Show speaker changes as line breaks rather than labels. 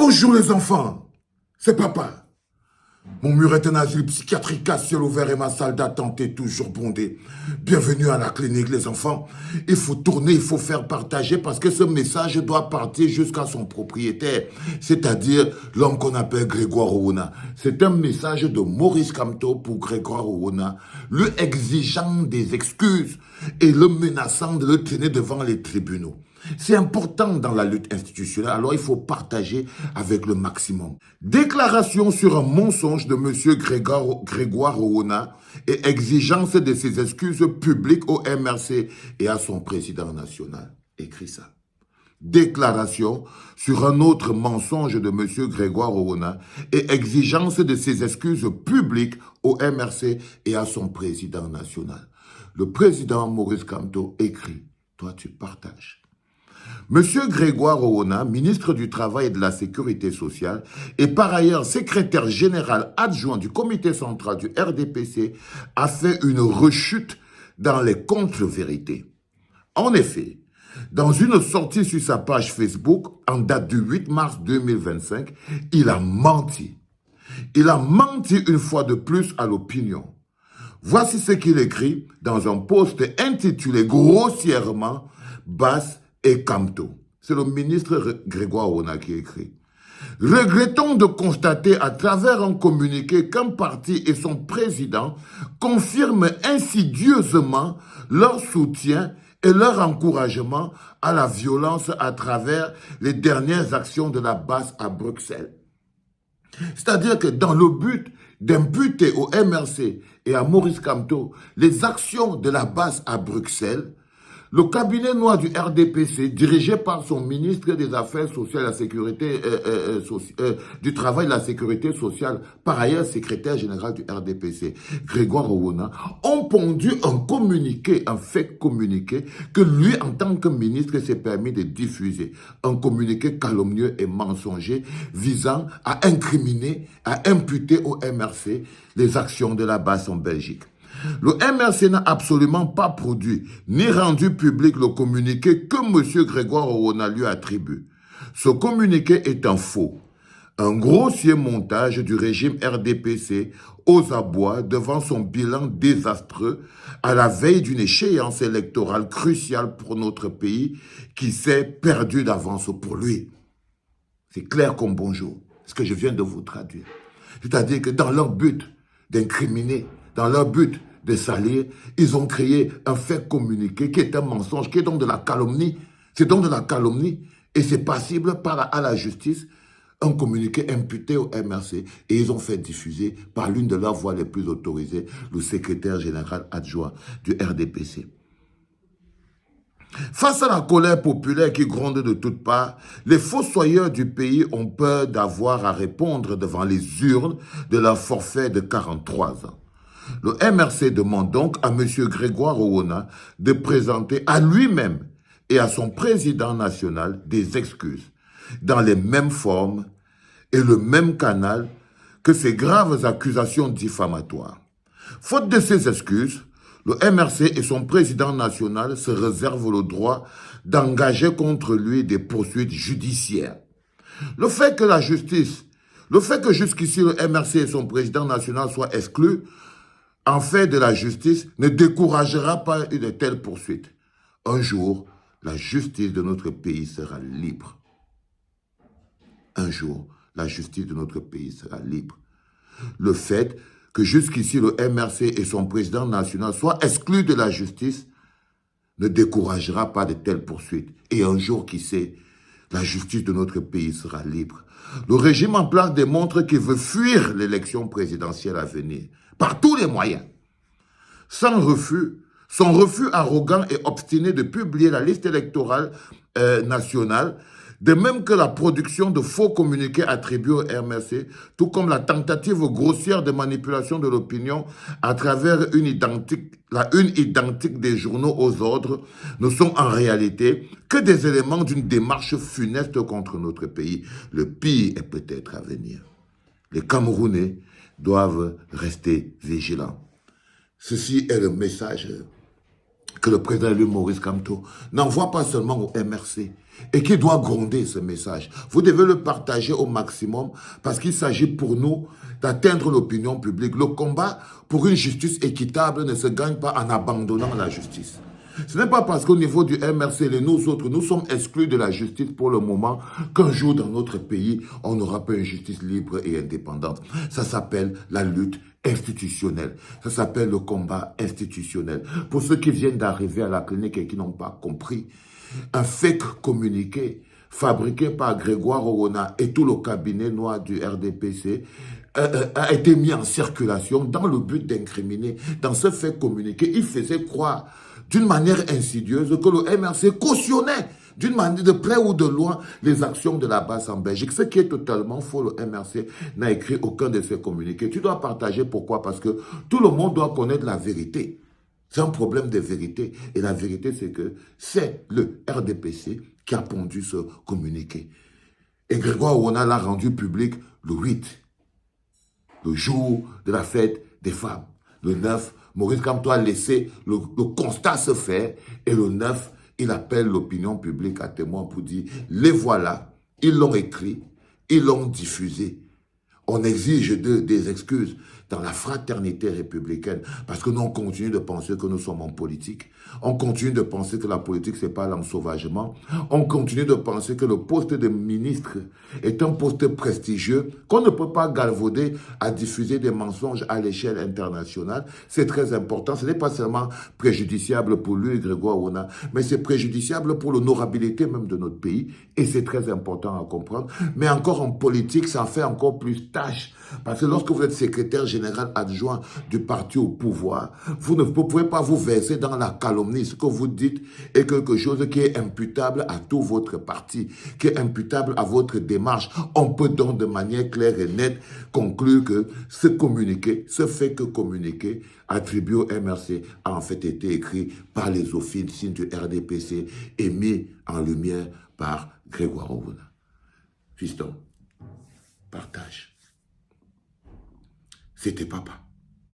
Bonjour les enfants, c'est papa. Mon mur est un asile psychiatrique à ciel ouvert et ma salle d'attente est toujours bondée. Bienvenue à la clinique les enfants. Il faut tourner, il faut faire partager parce que ce message doit partir jusqu'à son propriétaire, c'est-à-dire l'homme qu'on appelle Grégoire Owona. C'est un message de Maurice Kamto pour Grégoire Owona, le exigeant des excuses et le menaçant de le traîner devant les tribunaux. C'est important dans la lutte institutionnelle, alors il faut partager avec le maximum. Déclaration sur un mensonge de M. Grégoire Owona et exigence de ses excuses publiques au MRC et à son président national. Écrit ça. Déclaration sur un autre mensonge de M. Grégoire Owona et exigence de ses excuses publiques au MRC et à son président national. Le président Maurice Kamto écrit, toi tu partages. Monsieur Grégoire Owona, ministre du Travail et de la Sécurité sociale, et par ailleurs secrétaire général adjoint du comité central du RDPC, a fait une rechute dans les contre-vérités. En effet, dans une sortie sur sa page Facebook, en date du 8 mars 2025, il a menti. Il a menti une fois de plus à l'opinion. Voici ce qu'il écrit dans un post intitulé grossièrement « Basse et Kamto ». C'est le ministre Grégoire Owona qui écrit. Regrettons de constater à travers un communiqué qu'un parti et son président confirment insidieusement leur soutien et leur encouragement à la violence à travers les dernières actions de la base à Bruxelles. C'est-à-dire que dans le but d'imputer au MRC et à Maurice Kamto les actions de la base à Bruxelles, le cabinet noir du RDPC, dirigé par son ministre des Affaires sociales et la Sécurité du Travail et de la Sécurité sociale, par ailleurs secrétaire général du RDPC, Grégoire Owona, ont pondu un communiqué, un fait communiqué, que lui, en tant que ministre, s'est permis de diffuser. Un communiqué calomnieux et mensonger visant à incriminer, à imputer au MRC les actions de la base en Belgique. Le MRC n'a absolument pas produit ni rendu public le communiqué que M. Grégoire Owona lui attribue. Ce communiqué est un faux, un grossier montage du régime RDPC aux abois devant son bilan désastreux à la veille d'une échéance électorale cruciale pour notre pays qui s'est perdue d'avance pour lui. C'est clair comme bonjour, ce que je viens de vous traduire. C'est-à-dire que dans leur but d'incriminer, dans leur but de salir, ils ont créé un fait communiqué qui est un mensonge, qui est donc de la calomnie. C'est donc de la calomnie et c'est passible à la justice, un communiqué imputé au MRC et ils ont fait diffuser par l'une de leurs voix les plus autorisées, le secrétaire général adjoint du RDPC. Face à la colère populaire qui gronde de toutes parts, les fossoyeurs du pays ont peur d'avoir à répondre devant les urnes de leur forfait de 43 ans. Le MRC demande donc à M. Grégoire Owona de présenter à lui-même et à son président national des excuses, dans les mêmes formes et le même canal que ces graves accusations diffamatoires. Faute de ces excuses, le MRC et son président national se réservent le droit d'engager contre lui des poursuites judiciaires. Le fait que jusqu'ici le MRC et son président national soient exclus en fait de la justice ne découragera pas de telles poursuites. Un jour, la justice de notre pays sera libre. Un jour, la justice de notre pays sera libre. Le fait que jusqu'ici le MRC et son président national soient exclus de la justice ne découragera pas de telles poursuites. Et un jour, qui sait, la justice de notre pays sera libre. Le régime en place démontre qu'il veut fuir l'élection présidentielle à venir, par tous les moyens. Son refus arrogant et obstiné de publier la liste électorale nationale, de même que la production de faux communiqués attribués au MRC, tout comme la tentative grossière de manipulation de l'opinion à travers la une identique des journaux aux ordres, ne sont en réalité que des éléments d'une démarche funeste contre notre pays. Le pire est peut-être à venir. Les Camerounais doivent rester vigilants. Ceci est le message que le président élu Maurice Kamto n'envoie pas seulement au MRC et qui doit gronder ce message. Vous devez le partager au maximum parce qu'il s'agit pour nous d'atteindre l'opinion publique. Le combat pour une justice équitable ne se gagne pas en abandonnant la justice. Ce n'est pas parce qu'au niveau du MRC et nous autres, nous sommes exclus de la justice pour le moment qu'un jour dans notre pays, on n'aura pas une justice libre et indépendante. Ça s'appelle la lutte institutionnelle. Ça s'appelle le combat institutionnel. Pour ceux qui viennent d'arriver à la clinique et qui n'ont pas compris, un fake communiqué fabriqué par Grégoire Orona et tout le cabinet noir du RDPC a été mis en circulation dans le but d'incriminer. Dans ce fake communiqué, il faisait croire d'une manière insidieuse que le MRC cautionnait d'une manière de près ou de loin les actions de la base en Belgique. Ce qui est totalement faux, le MRC n'a écrit aucun de ces communiqués. Tu dois partager, pourquoi? Parce que tout le monde doit connaître la vérité. C'est un problème de vérité. Et la vérité, c'est que c'est le RDPC qui a pondu ce communiqué. Et Grégoire Ouona l'a rendu public le 8, le jour de la fête des femmes. Le 9, Maurice Kamto a laissé le constat se faire. Et le 9, il appelle l'opinion publique à témoin pour dire, les voilà, ils l'ont écrit, ils l'ont diffusé. On exige d'eux des excuses dans la fraternité républicaine parce que nous, on continue de penser que nous sommes en politique. On continue de penser que la politique, c'est pas l'ensauvagement. On continue de penser que le poste de ministre est un poste prestigieux qu'on ne peut pas galvauder à diffuser des mensonges à l'échelle internationale. C'est très important. Ce n'est pas seulement préjudiciable pour lui, Grégoire Ouona, mais c'est préjudiciable pour l'honorabilité même de notre pays. Et c'est très important à comprendre. Mais encore en politique, ça fait encore plus tâche. Parce que lorsque vous êtes secrétaire général adjoint du parti au pouvoir, vous ne pouvez pas vous verser dans la calomnie. Ce que vous dites est quelque chose qui est imputable à tout votre parti, qui est imputable à votre démarche. On peut donc de manière claire et nette conclure que ce communiqué, ce fait que communiqué attribué au MRC a en fait été écrit par les officines du RDPC et mis en lumière par Grégoire Ouona. Fiston, partage. C'était papa.